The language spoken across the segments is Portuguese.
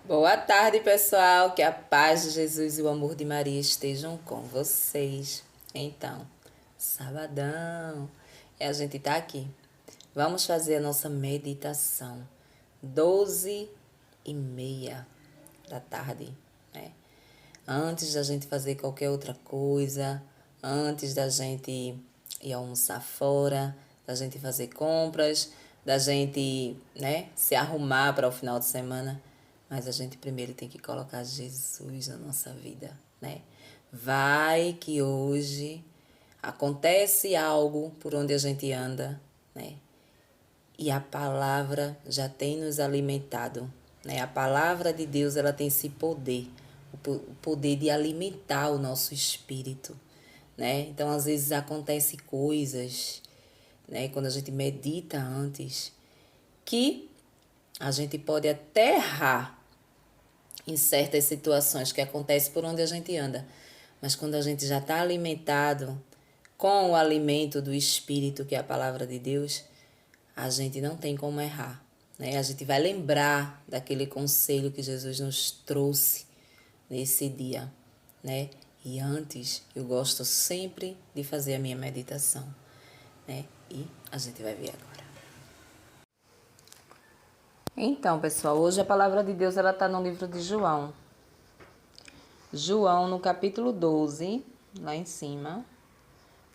Boa tarde, pessoal. Que a paz de Jesus e o amor de Maria estejam com vocês. Então, sabadão, e a gente tá aqui. Vamos fazer a nossa meditação. 12h30 da tarde, né? Antes da gente fazer qualquer outra coisa, antes da gente ir almoçar fora, da gente fazer compras, da gente, né, se arrumar para o final de semana. Mas a gente primeiro tem que colocar Jesus na nossa vida, né? Vai que hoje acontece algo por onde a gente anda, né? E a palavra já tem nos alimentado, né? A palavra de Deus, ela tem esse poder, o poder de alimentar o nosso espírito, né? Então, às vezes acontece coisas, né? Quando a gente medita antes, que a gente pode até errar em certas situações que acontecem por onde a gente anda. Mas quando a gente já está alimentado com o alimento do Espírito, que é a palavra de Deus, a gente não tem como errar, né? A gente vai lembrar daquele conselho que Jesus nos trouxe nesse dia, né? E antes, eu gosto sempre de fazer a minha meditação, né? E a gente vai ver agora. Então, pessoal, hoje a palavra de Deus ela está no livro de João. João, no capítulo 12, lá em cima,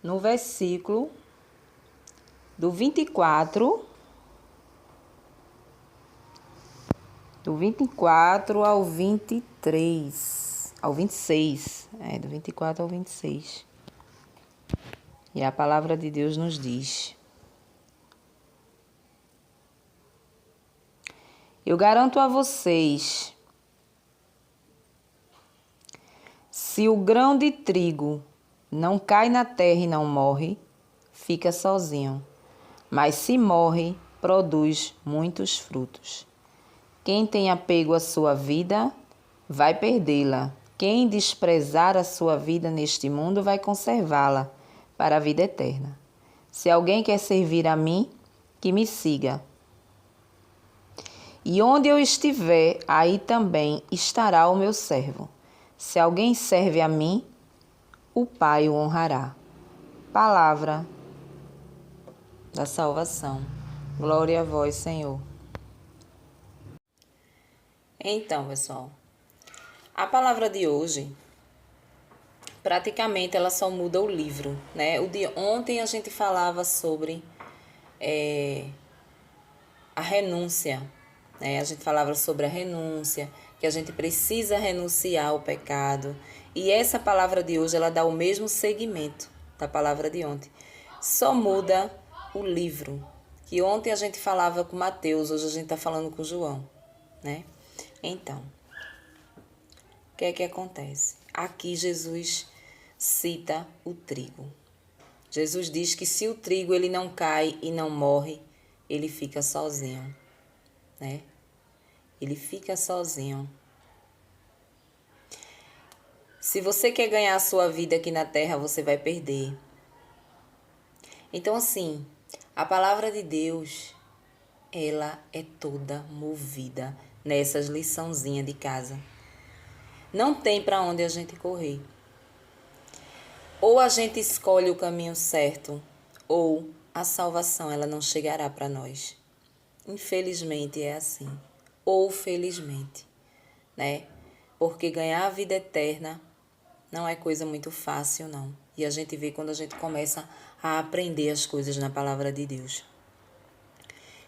no versículo do 24 ao 23, ao 26, do 24 ao 26. E a palavra de Deus nos diz: eu garanto a vocês, se o grão de trigo não cai na terra e não morre, fica sozinho. Mas se morre, produz muitos frutos. Quem tem apego à sua vida, vai perdê-la. Quem desprezar a sua vida neste mundo, vai conservá-la para a vida eterna. Se alguém quer servir a mim, que me siga. E onde eu estiver, aí também estará o meu servo. Se alguém serve a mim, o Pai o honrará. Palavra da salvação. Glória a vós, Senhor. Então, pessoal, a palavra de hoje, praticamente ela só muda o livro, né? O de ontem a gente falava sobre a renúncia, né? A gente falava sobre a renúncia, que a gente precisa renunciar ao pecado. E essa palavra de hoje, ela dá o mesmo segmento da palavra de ontem. Só muda o livro, que ontem a gente falava com Mateus, hoje a gente está falando com João, né? Então, o que é que acontece? Aqui Jesus cita o trigo. Jesus diz que se o trigo ele não cai e não morre, ele fica sozinho, né? Ele fica sozinho. Se você quer ganhar a sua vida aqui na terra, você vai perder. Então, assim, a palavra de Deus, ela é toda movida nessas liçãozinhas de casa. Não tem para onde a gente correr. Ou a gente escolhe o caminho certo, ou a salvação ela não chegará para nós. Infelizmente é assim. Ou felizmente, né? Porque ganhar a vida eterna não é coisa muito fácil, não. E a gente vê quando a gente começa a aprender as coisas na palavra de Deus.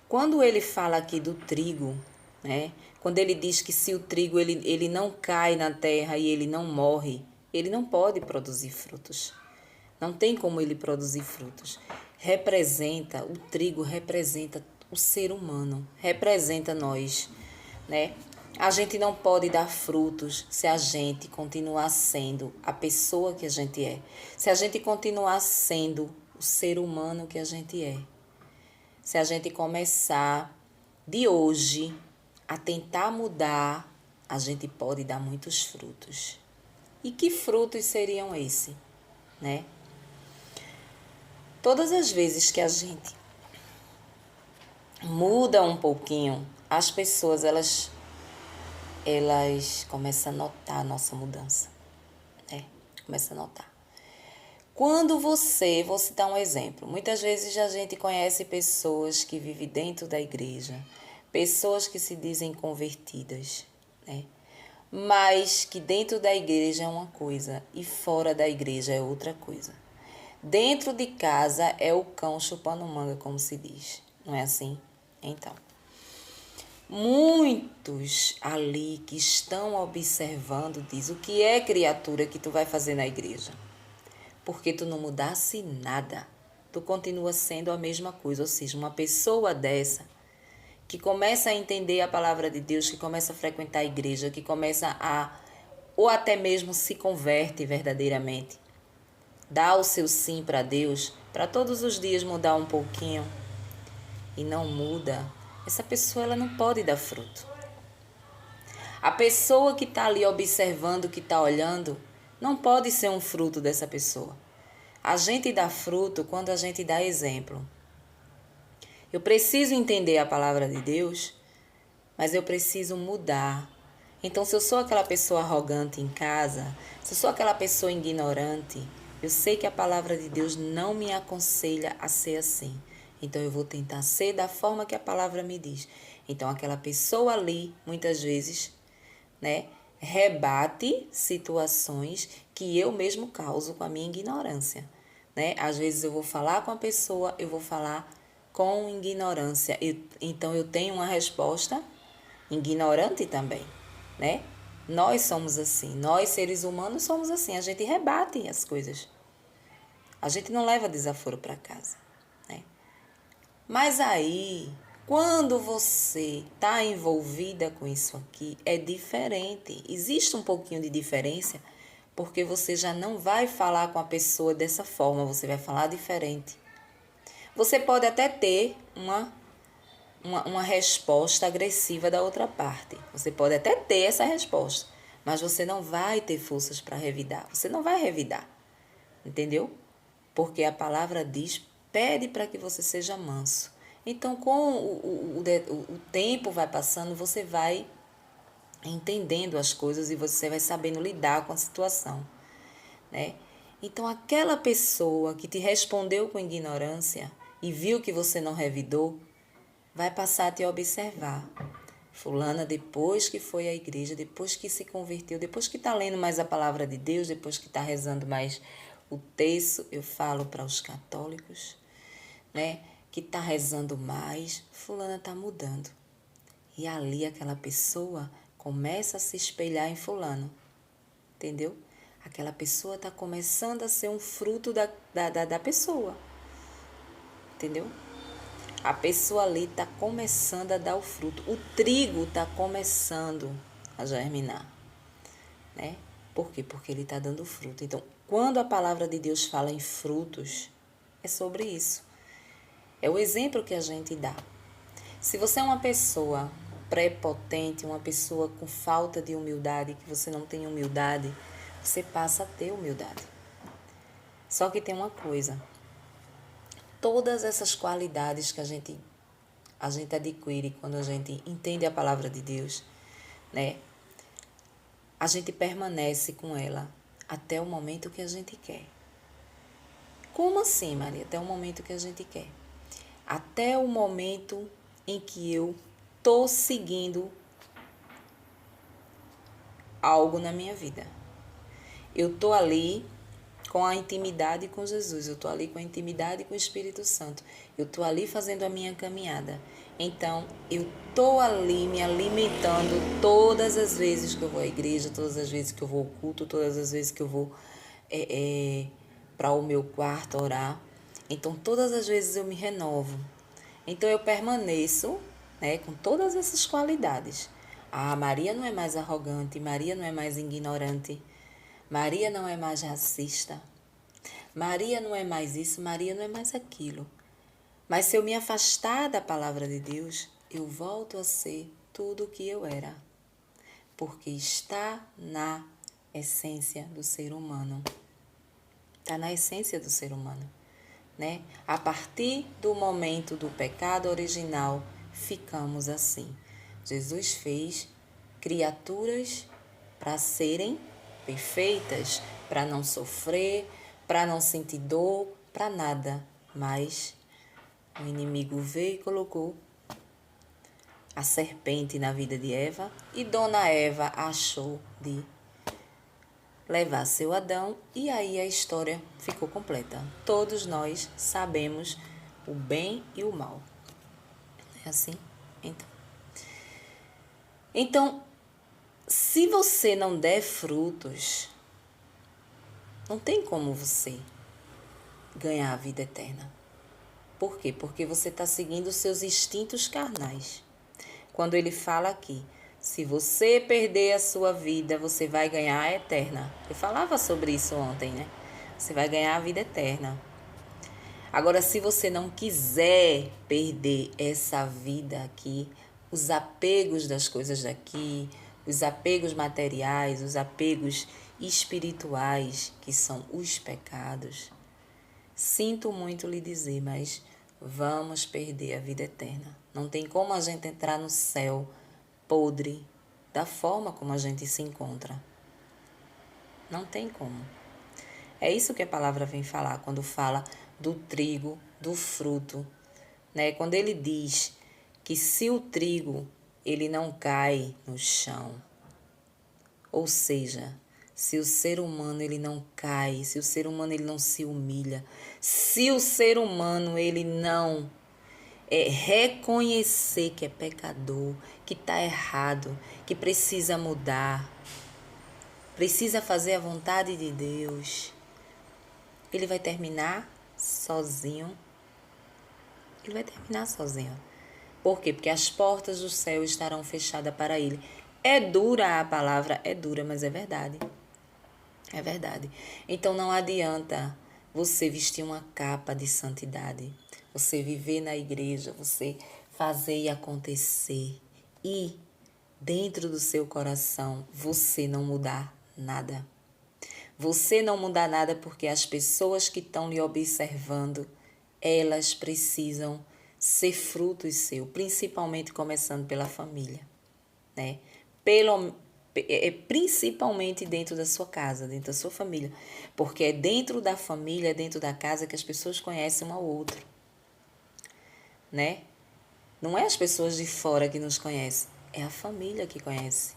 Quando ele fala aqui do trigo, né? Quando ele diz que se o trigo ele não cai na terra e ele não morre, ele não pode produzir frutos. Não tem como ele produzir frutos. O trigo representa o ser humano, representa nós, né? A gente não pode dar frutos se a gente continuar sendo a pessoa que a gente é. Se a gente continuar sendo o ser humano que a gente é. Se a gente começar de hoje a tentar mudar, a gente pode dar muitos frutos. E que frutos seriam esses, né? Todas as vezes que a gente muda um pouquinho, as pessoas, elas elas começam a notar a nossa mudança, né? Começam a notar. Quando vou citar um exemplo, muitas vezes a gente conhece pessoas que vivem dentro da igreja, pessoas que se dizem convertidas, né? Mas que dentro da igreja é uma coisa e fora da igreja é outra coisa. Dentro de casa é o cão chupando manga, como se diz, não é assim? Então, muitos ali que estão observando diz: o que é, criatura, que tu vai fazer na igreja? Porque tu não mudasse nada. Tu continua sendo a mesma coisa. Ou seja, uma pessoa dessa que começa a entender a palavra de Deus, que começa a frequentar a igreja, que começa ou até mesmo se converte verdadeiramente, dá o seu sim para Deus, para todos os dias mudar um pouquinho e não muda, essa pessoa ela não pode dar fruto. A pessoa que está ali observando, que está olhando, não pode ser um fruto dessa pessoa. A gente dá fruto quando a gente dá exemplo. Eu preciso entender a palavra de Deus, mas eu preciso mudar. Então, se eu sou aquela pessoa arrogante em casa, se eu sou aquela pessoa ignorante, eu sei que a palavra de Deus não me aconselha a ser assim. Então, eu vou tentar ser da forma que a palavra me diz. Então, aquela pessoa ali, muitas vezes, né, rebate situações que eu mesmo causo com a minha ignorância, né? Às vezes eu vou falar com a pessoa, eu vou falar com ignorância. Então eu tenho uma resposta ignorante também, né? Nós somos assim, nós seres humanos somos assim, a gente rebate as coisas. A gente não leva desaforo para casa, né? Mas aí, quando você está envolvida com isso aqui, é diferente. Existe um pouquinho de diferença, porque você já não vai falar com a pessoa dessa forma, você vai falar diferente. Você pode até ter uma resposta agressiva da outra parte. Você pode até ter essa resposta, mas você não vai ter forças para revidar. Você não vai revidar, entendeu? Porque a palavra diz, pede para que você seja manso. Então, com o tempo vai passando, você vai entendendo as coisas e você vai sabendo lidar com a situação, né? Então, aquela pessoa que te respondeu com ignorância e viu que você não revidou, vai passar a te observar. Fulana, depois que foi à igreja, depois que se converteu, depois que está lendo mais a palavra de Deus, depois que está rezando mais o texto, eu falo para os católicos, né, que está rezando mais, fulana está mudando. E ali aquela pessoa começa a se espelhar em fulano, entendeu? Aquela pessoa está começando a ser um fruto da pessoa, entendeu? A pessoa ali está começando a dar o fruto. O trigo está começando a germinar, né? Por quê? Porque ele está dando fruto. Então, quando a palavra de Deus fala em frutos, é sobre isso. É o exemplo que a gente dá. Se você é uma pessoa prepotente, uma pessoa com falta de humildade, que você não tem humildade, você passa a ter humildade. Só que tem uma coisa. Todas essas qualidades que a gente adquire quando a gente entende a palavra de Deus, né? A gente permanece com ela até o momento que a gente quer. Como assim, Maria? Até o momento que a gente quer. Até o momento em que eu tô seguindo algo na minha vida. Eu tô ali com a intimidade com Jesus, eu tô ali com a intimidade com o Espírito Santo, eu tô ali fazendo a minha caminhada. Então, eu tô ali me alimentando todas as vezes que eu vou à igreja, todas as vezes que eu vou ao culto, todas as vezes que eu vou para o meu quarto orar. Então, todas as vezes eu me renovo. Então, eu permaneço, né, com todas essas qualidades. Ah, Maria não é mais arrogante, Maria não é mais ignorante, Maria não é mais racista, Maria não é mais isso, Maria não é mais aquilo. Mas se eu me afastar da palavra de Deus, eu volto a ser tudo o que eu era. Porque está na essência do ser humano. Está na essência do ser humano, né? A partir do momento do pecado original, ficamos assim. Jesus fez criaturas para serem perfeitas, para não sofrer, para não sentir dor, para nada. Mas o inimigo veio e colocou a serpente na vida de Eva e Dona Eva achou de levar seu Adão e aí a história ficou completa. Todos nós sabemos o bem e o mal. É assim? Então, se você não der frutos, não tem como você ganhar a vida eterna. Por quê? Porque você está seguindo os seus instintos carnais. Quando ele fala aqui, se você perder a sua vida, você vai ganhar a eterna. Eu falava sobre isso ontem, né? Você vai ganhar a vida eterna. Agora, se você não quiser perder essa vida aqui, os apegos das coisas daqui, os apegos materiais, os apegos espirituais, que são os pecados, sinto muito lhe dizer, mas vamos perder a vida eterna. Não tem como a gente entrar no céu podre da forma como a gente se encontra. Não tem como. É isso que a palavra vem falar quando fala do trigo, do fruto, né? Quando ele diz que se o trigo ele não cai no chão, ou seja, se o ser humano ele não cai, se o ser humano ele não se humilha, se o ser humano ele não reconhecer que é pecador, que está errado, que precisa mudar, precisa fazer a vontade de Deus, ele vai terminar sozinho. Ele vai terminar sozinho. Por quê? Porque as portas do céu estarão fechadas para ele. É dura a palavra, é dura, mas é verdade. É verdade. Então não adianta você vestir uma capa de santidade, você viver na igreja, você fazer e acontecer e dentro do seu coração você não mudar nada. Você não mudar nada porque as pessoas que estão lhe observando, elas precisam ser frutos seu, principalmente começando pela família, né? Principalmente dentro da sua casa, dentro da sua família, porque é dentro da família, é dentro da casa que as pessoas conhecem um ao outro, né? Não é as pessoas de fora que nos conhecem, é a família que conhece,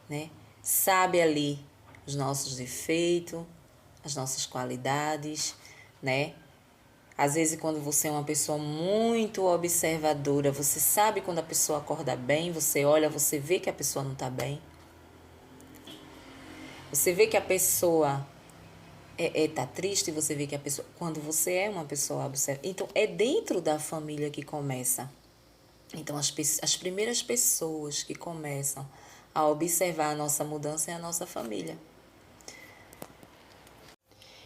né? Sabe ali os nossos defeitos, as nossas qualidades, né? Às vezes, quando você é uma pessoa muito observadora, você sabe quando a pessoa acorda bem, você olha, você vê que a pessoa não está bem. Você vê que a pessoa tá triste, você vê que a pessoa... Quando você é uma pessoa observadora... Então, é dentro da família que começa. Então, as primeiras pessoas que começam a observar a nossa mudança é a nossa família.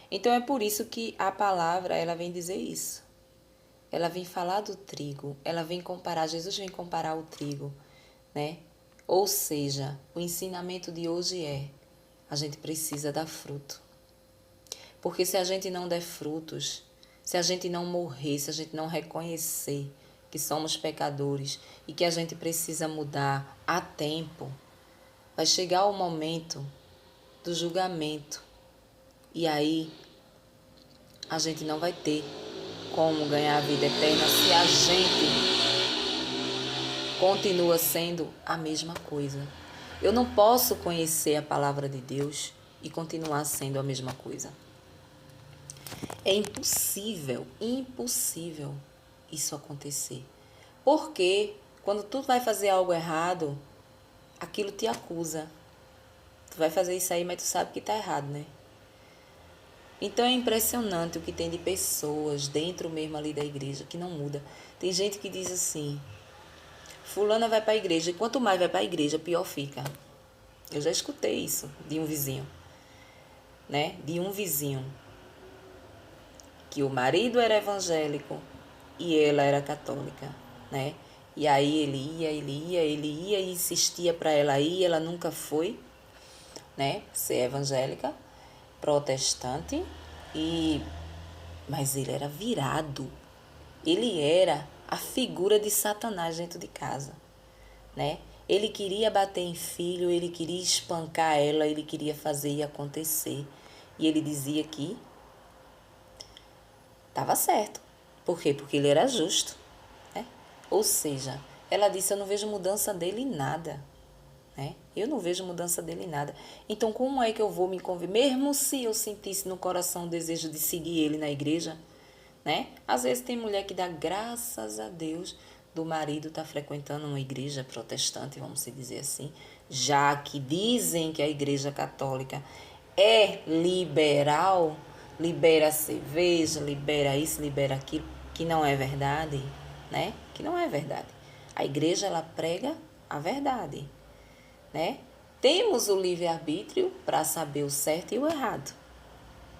Então, é por isso que a palavra, ela vem dizer isso. Ela vem falar do trigo, ela vem comparar, Jesus vem comparar o trigo, né? Ou seja, o ensinamento de hoje a gente precisa dar fruto. Porque se a gente não der frutos, se a gente não morrer, se a gente não reconhecer que somos pecadores e que a gente precisa mudar a tempo, vai chegar o momento do julgamento. E aí, a gente não vai ter como ganhar a vida eterna se a gente continua sendo a mesma coisa. Eu não posso conhecer a palavra de Deus e continuar sendo a mesma coisa. É impossível isso acontecer. Porque quando tu vai fazer algo errado, aquilo te acusa. Tu vai fazer isso aí, mas tu sabe que tá errado, né? Então é impressionante o que tem de pessoas dentro mesmo ali da igreja que não muda. Tem gente que diz assim, fulana vai para a igreja, e quanto mais vai para a igreja, pior fica. Eu já escutei isso de um vizinho, né? De um vizinho. Que o marido era evangélico e ela era católica, né? E aí ele ia e insistia para ela ir, ela nunca foi, né? Ser evangélica, protestante, mas ele era virado. Ele era a figura de Satanás dentro de casa, né? Ele queria bater em filho, ele queria espancar ela, ele queria fazer e acontecer. E ele dizia que estava certo. Por quê? Porque ele era justo, né? Ou seja, ela disse, eu não vejo mudança dele em nada, né? Eu não vejo mudança dele em nada. Então, como é que eu vou me convencer? Mesmo se eu sentisse no coração o desejo de seguir ele na igreja, né? Às vezes tem mulher que dá graças a Deus do marido estar frequentando uma igreja protestante, vamos dizer assim, já que dizem que a igreja católica é liberal, libera cerveja, libera isso, libera aquilo, que não é verdade, né? Que não é verdade. A igreja, ela prega a verdade, né? Temos o livre-arbítrio para saber o certo e o errado,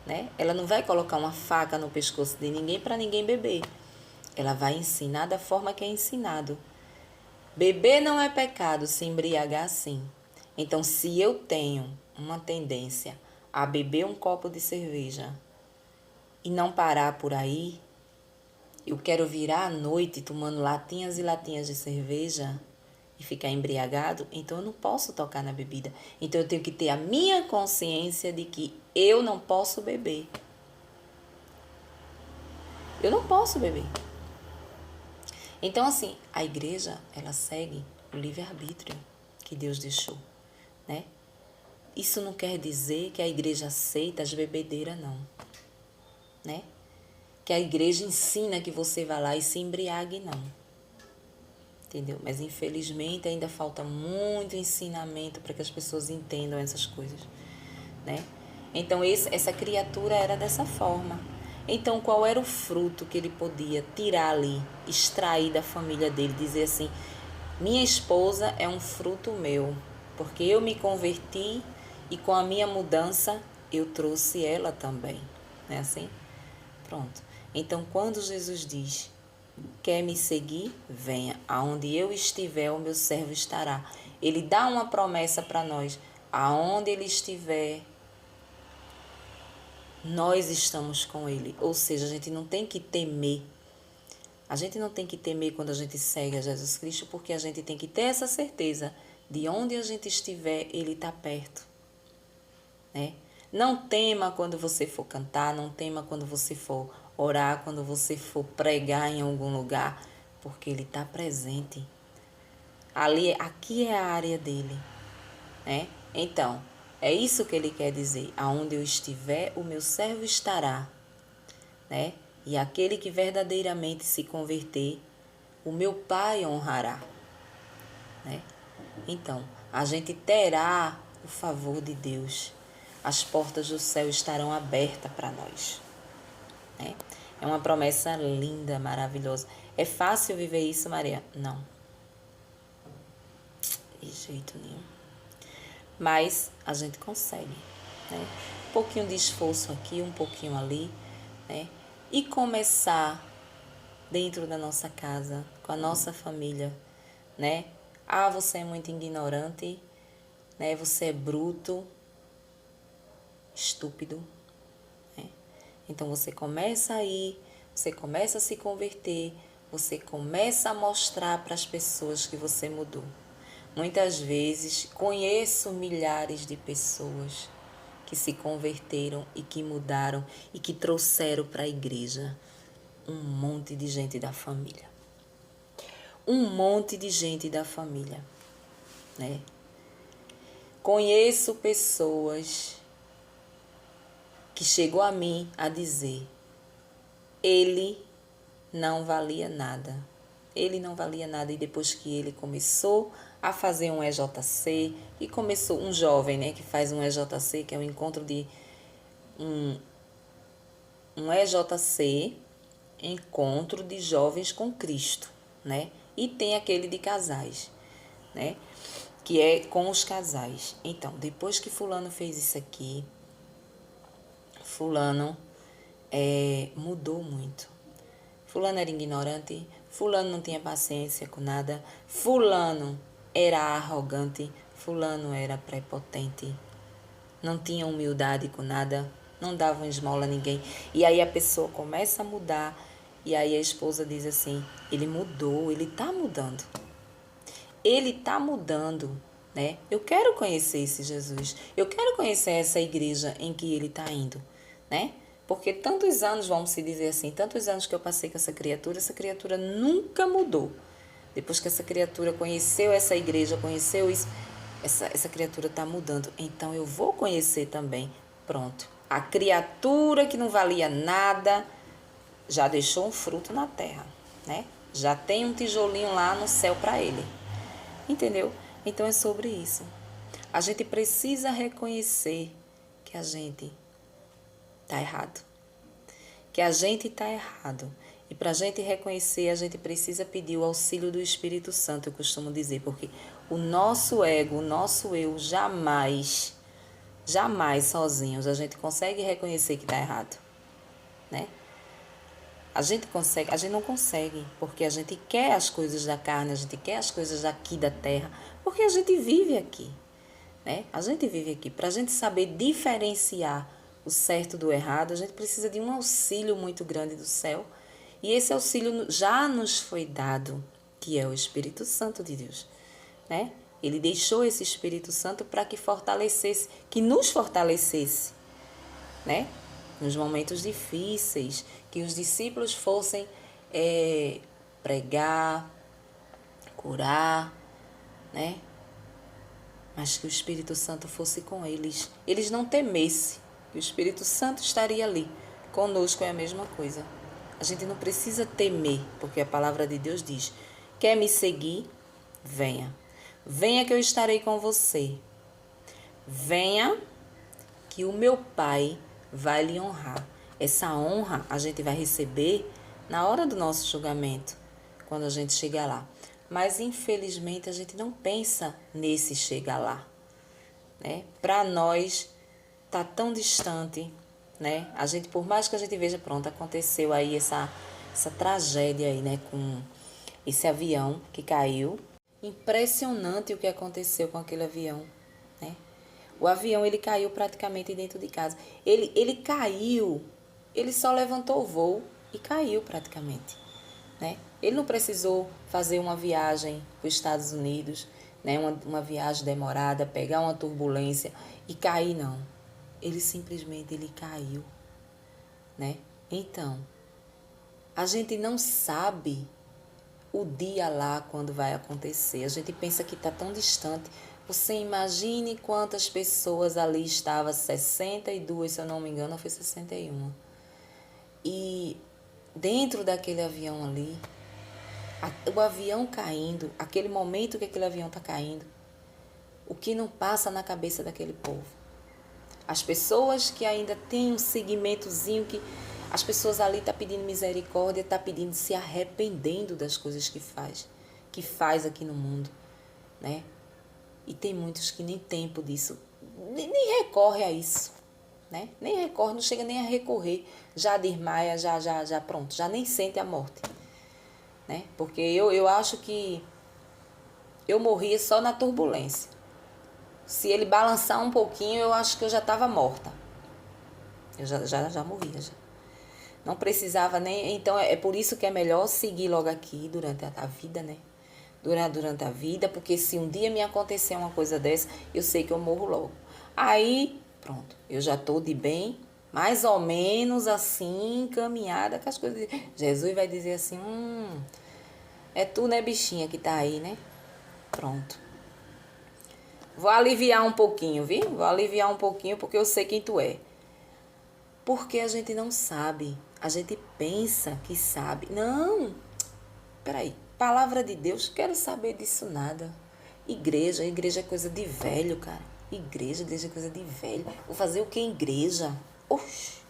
né? Ela não vai colocar uma faca no pescoço de ninguém para ninguém beber. Ela vai ensinar da forma que é ensinado. Beber não é pecado, se embriagar sim. Então, se eu tenho uma tendência a beber um copo de cerveja e não parar por aí, eu quero virar à noite tomando latinhas e latinhas de cerveja e ficar embriagado, então eu não posso tocar na bebida. Então eu tenho que ter a minha consciência de que eu não posso beber. Eu não posso beber. Então, assim, a igreja, ela segue o livre-arbítrio que Deus deixou, né? Isso não quer dizer que a igreja aceita as bebedeiras, não, né? Que a igreja ensina que você vá lá e se embriague, não. Entendeu? Mas, infelizmente, ainda falta muito ensinamento para que as pessoas entendam essas coisas, né? Então, essa criatura era dessa forma. Então, qual era o fruto que ele podia tirar ali, extrair da família dele, dizer assim, minha esposa é um fruto meu, porque eu me converti e com a minha mudança eu trouxe ela também, não é assim? Pronto. Então, quando Jesus diz, quer me seguir? Venha. Aonde eu estiver, o meu servo estará. Ele dá uma promessa para nós. Aonde ele estiver, nós estamos com ele. Ou seja, a gente não tem que temer. A gente não tem que temer quando a gente segue a Jesus Cristo, porque a gente tem que ter essa certeza de onde a gente estiver, ele está perto, né? Não tema quando você for cantar, não tema quando você for orar, quando você for pregar em algum lugar, porque ele está presente. Aqui é a área dele, né? Então, é isso que ele quer dizer. Aonde eu estiver, o meu servo estará, né? E aquele que verdadeiramente se converter, o meu Pai honrará, né? Então, a gente terá o favor de Deus. As portas do céu estarão abertas para nós, né? É uma promessa linda, maravilhosa. É fácil viver isso, Maria? Não. De jeito nenhum. Mas a gente consegue, né? Um pouquinho de esforço aqui, um pouquinho ali, né? E começar dentro da nossa casa, com a nossa família, né? Ah, você é muito ignorante, né? Você é bruto, estúpido, né? Então você começa a ir, você começa a se converter, você começa a mostrar para as pessoas que você mudou. Muitas vezes conheço milhares de pessoas que se converteram e que mudaram e que trouxeram para a igreja um monte de gente da família. Um monte de gente da família, né? Conheço pessoas que chegou a mim a dizer, ele não valia nada. Ele não valia nada e depois que ele começou a fazer um EJC e começou um jovem, né, que faz um EJC, que é um encontro de um EJC, encontro de jovens com Cristo, né? E tem aquele de casais, né? Que é com os casais. Então, depois que fulano fez isso aqui, fulano mudou muito. Fulano era ignorante, fulano não tinha paciência com nada, fulano era arrogante, fulano era prepotente, não tinha humildade com nada, não dava uma esmola a ninguém. E aí a pessoa começa a mudar, e aí a esposa diz assim, ele mudou, ele está mudando. ele está mudando, né? Eu quero conhecer esse Jesus. Eu quero conhecer essa igreja em que ele está indo, né? Porque tantos anos, vamos se dizer assim, tantos anos que eu passei com essa criatura nunca mudou. Depois que essa criatura conheceu essa igreja, conheceu isso, essa criatura está mudando. Então eu vou conhecer também. Pronto. A criatura que não valia nada já deixou um fruto na terra, né? Já tem um tijolinho lá no céu para ele. Entendeu? Então é sobre isso. A gente precisa reconhecer que a gente está errado. Que a gente está errado. E para a gente reconhecer, a gente precisa pedir o auxílio do Espírito Santo, eu costumo dizer, porque o nosso ego, o nosso eu, jamais sozinhos a gente consegue reconhecer que está errado, né? A gente não consegue, porque a gente quer as coisas da carne, a gente quer as coisas daqui da terra, porque a gente vive aqui, né? A gente vive aqui. Para a gente saber diferenciar o certo do errado, a gente precisa de um auxílio muito grande do céu, e esse auxílio já nos foi dado, que é o Espírito Santo de Deus, né? Ele deixou esse Espírito Santo para que fortalecesse, que nos fortalecesse, né? Nos momentos difíceis, que os discípulos fossem pregar, curar, né? Mas que o Espírito Santo fosse com eles. Eles não temessem, que o Espírito Santo estaria ali. Conosco é a mesma coisa. A gente não precisa temer, porque a palavra de Deus diz: quer me seguir? Venha. Venha que eu estarei com você. Venha que o meu Pai vai lhe honrar. Essa honra a gente vai receber na hora do nosso julgamento, quando a gente chegar lá. Mas infelizmente a gente não pensa nesse chegar lá, né? Para nós tá tão distante, né? A gente, por mais que a gente veja, pronto, aconteceu aí essa tragédia aí, né, com esse avião que caiu. Impressionante o que aconteceu com aquele avião, né? O avião, ele caiu praticamente dentro de casa. Ele caiu, ele só levantou o voo e caiu praticamente, né? Ele não precisou fazer uma viagem para os Estados Unidos, né? Uma viagem demorada, pegar uma turbulência e cair, não. Ele simplesmente ele caiu, né? Então, a gente não sabe o dia lá quando vai acontecer. A gente pensa que está tão distante. Você imagine quantas pessoas ali estavam, 62, se eu não me engano, ou foi 61. E dentro daquele avião ali, o avião caindo, aquele momento que aquele avião está caindo, o que não passa na cabeça daquele povo? As pessoas que ainda têm um segmentozinho que as pessoas ali estão pedindo misericórdia, estão pedindo, se arrependendo das coisas que faz aqui no mundo, né? E tem muitos que nem tempo disso, nem recorre a isso, né? Nem recorre, não chega nem a recorrer, já desmaia, já pronto, já nem sente a morte, né? Porque eu acho que eu morria só na turbulência. Se ele balançar um pouquinho, eu acho que eu já estava morta. Eu já morria, já. Não precisava nem... Então, é por isso que é melhor seguir logo aqui durante a vida, né? Durante a vida, porque se um dia me acontecer uma coisa dessa, eu sei que eu morro logo. Aí, pronto, eu já estou de bem, mais ou menos assim, encaminhada com as coisas. Jesus vai dizer assim, é tu, né, bichinha, que tá aí, né? Pronto. Vou aliviar um pouquinho, viu? Vou aliviar um pouquinho, porque eu sei quem tu é. Porque a gente não sabe. A gente pensa que sabe. Não. Peraí. Palavra de Deus, quero saber disso nada. Igreja é coisa de velho, cara. Igreja é coisa de velho. Vou fazer o que em igreja? Oxi.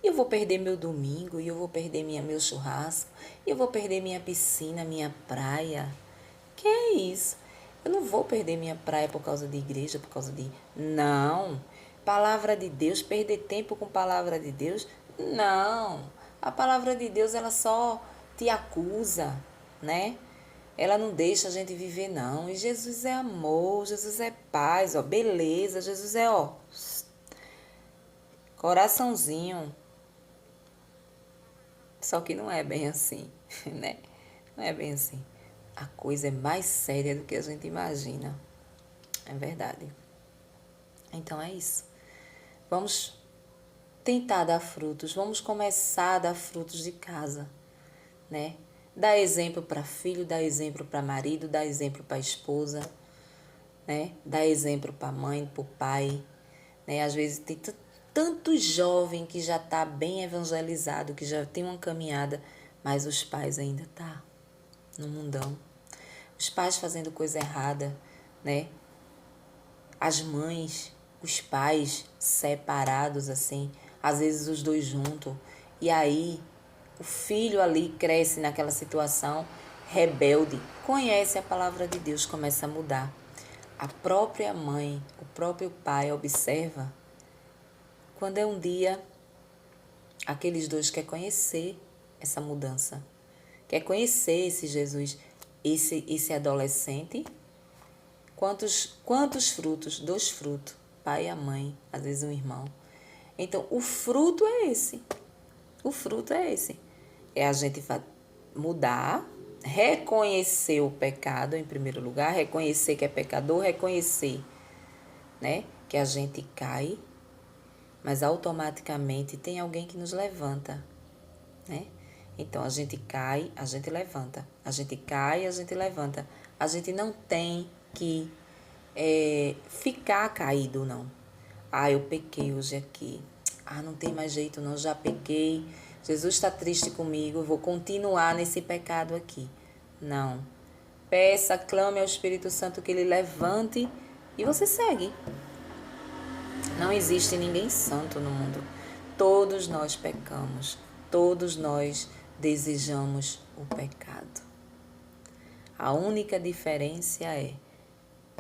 E eu vou perder meu domingo, e eu vou perder meu churrasco, e eu vou perder minha piscina, minha praia. Que é isso? Eu não vou perder minha praia por causa de igreja, por causa de... Não. Palavra de Deus, perder tempo com palavra de Deus? Não. A palavra de Deus, ela só te acusa, né? Ela não deixa a gente viver, não. E Jesus é amor, Jesus é paz, ó, beleza. Jesus é, ó, coraçãozinho. Só que não é bem assim, né? Não é bem assim. a coisa é mais séria do que a gente imagina. É verdade. Então é isso. Vamos tentar dar frutos, vamos começar a dar frutos de casa, né? Dar exemplo para filho, dar exemplo para marido, dar exemplo para esposa, né? Dar exemplo para mãe, para o pai, né? Às vezes tem tanto jovem que já está bem evangelizado, que já tem uma caminhada, mas os pais ainda tá no mundão. Os pais fazendo coisa errada, né? As mães, os pais separados assim, às vezes os dois juntos. E aí o filho ali cresce naquela situação rebelde, conhece a palavra de Deus, começa a mudar. A própria mãe, o próprio pai observa quando é um dia aqueles dois querem conhecer essa mudança, quer conhecer esse Jesus, esse adolescente. Quantos frutos? 2 frutos. Pai e a mãe, às vezes um irmão. Então, o fruto é esse. O fruto é esse. É a gente mudar, reconhecer o pecado em primeiro lugar, reconhecer que é pecador, reconhecer, né, que a gente cai, mas automaticamente tem alguém que nos levanta, né? Então, a gente cai, a gente levanta. A gente cai, a gente levanta. A gente não tem que ficar caído, não. Ah, eu pequei hoje aqui. Ah, não tem mais jeito não, já pequei. Jesus está triste comigo, eu vou continuar nesse pecado aqui. Não. Peça, clame ao Espírito Santo que ele levante e você segue. Não existe ninguém santo no mundo. Todos nós pecamos. Todos nós desejamos o pecado. A única diferença é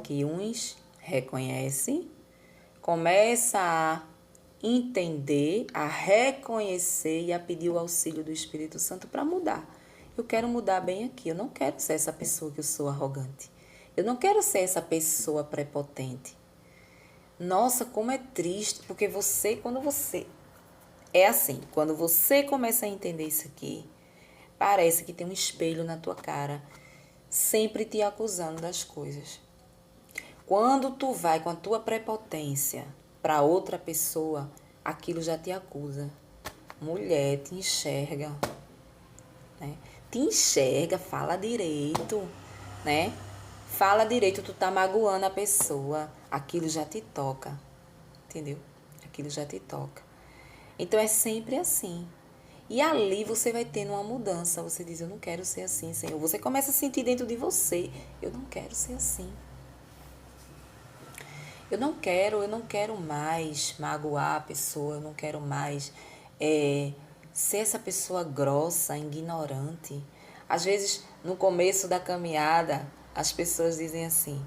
que uns reconhecem, começa a entender, a reconhecer e a pedir o auxílio do Espírito Santo para mudar. Eu quero mudar bem aqui. Eu não quero ser essa pessoa que eu sou arrogante. Eu não quero ser essa pessoa prepotente. Nossa, como é triste, porque quando você... É assim, quando você começa a entender isso aqui, parece que tem um espelho na tua cara, sempre te acusando das coisas. Quando tu vai com a tua prepotência para outra pessoa, aquilo já te acusa. Mulher, te enxerga, né? Te enxerga, fala direito, né? Fala direito, tu tá magoando a pessoa, aquilo já te toca, entendeu? Aquilo já te toca. Então é sempre assim. E ali você vai tendo uma mudança. Você diz, eu não quero ser assim, Senhor. Você começa a sentir dentro de você, eu não quero ser assim. Eu não quero mais magoar a pessoa, eu não quero mais ser essa pessoa grossa, ignorante. Às vezes, no começo da caminhada, as pessoas dizem assim,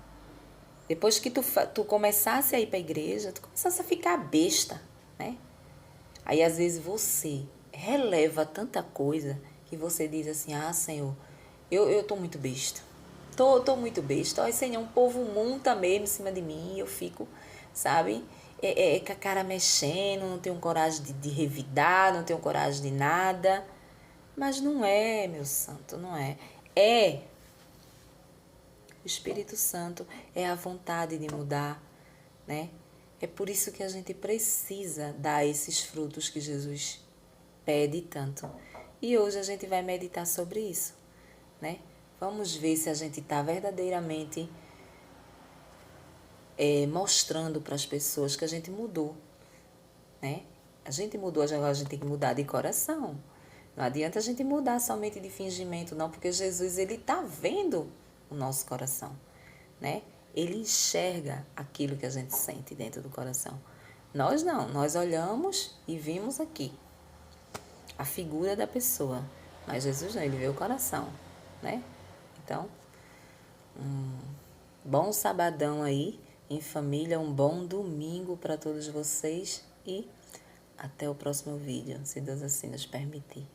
depois que tu começasse a ir para a igreja, tu começasse a ficar besta, né? Aí, às vezes, você releva tanta coisa que você diz assim, ah, Senhor, eu tô muito besta. Tô muito besta. Ai, Senhor, um povo monta mesmo em cima de mim. Eu fico, sabe? Com a cara mexendo, não tenho coragem de revidar, não tenho coragem de nada. Mas não é, meu santo, não é. É o Espírito Santo, é a vontade de mudar, né? É por isso que a gente precisa dar esses frutos que Jesus pede tanto. E hoje a gente vai meditar sobre isso, né? Vamos ver se a gente está verdadeiramente mostrando para as pessoas que a gente mudou, né? A gente mudou, agora a gente tem que mudar de coração. Não adianta a gente mudar somente de fingimento, não, porque Jesus, ele está vendo o nosso coração, né? Ele enxerga aquilo que a gente sente dentro do coração. Nós não, nós olhamos e vimos aqui a figura da pessoa, mas Jesus não, ele vê o coração, né? Então, bom sabadão aí, em família, um bom domingo para todos vocês e até o próximo vídeo, se Deus assim nos permitir.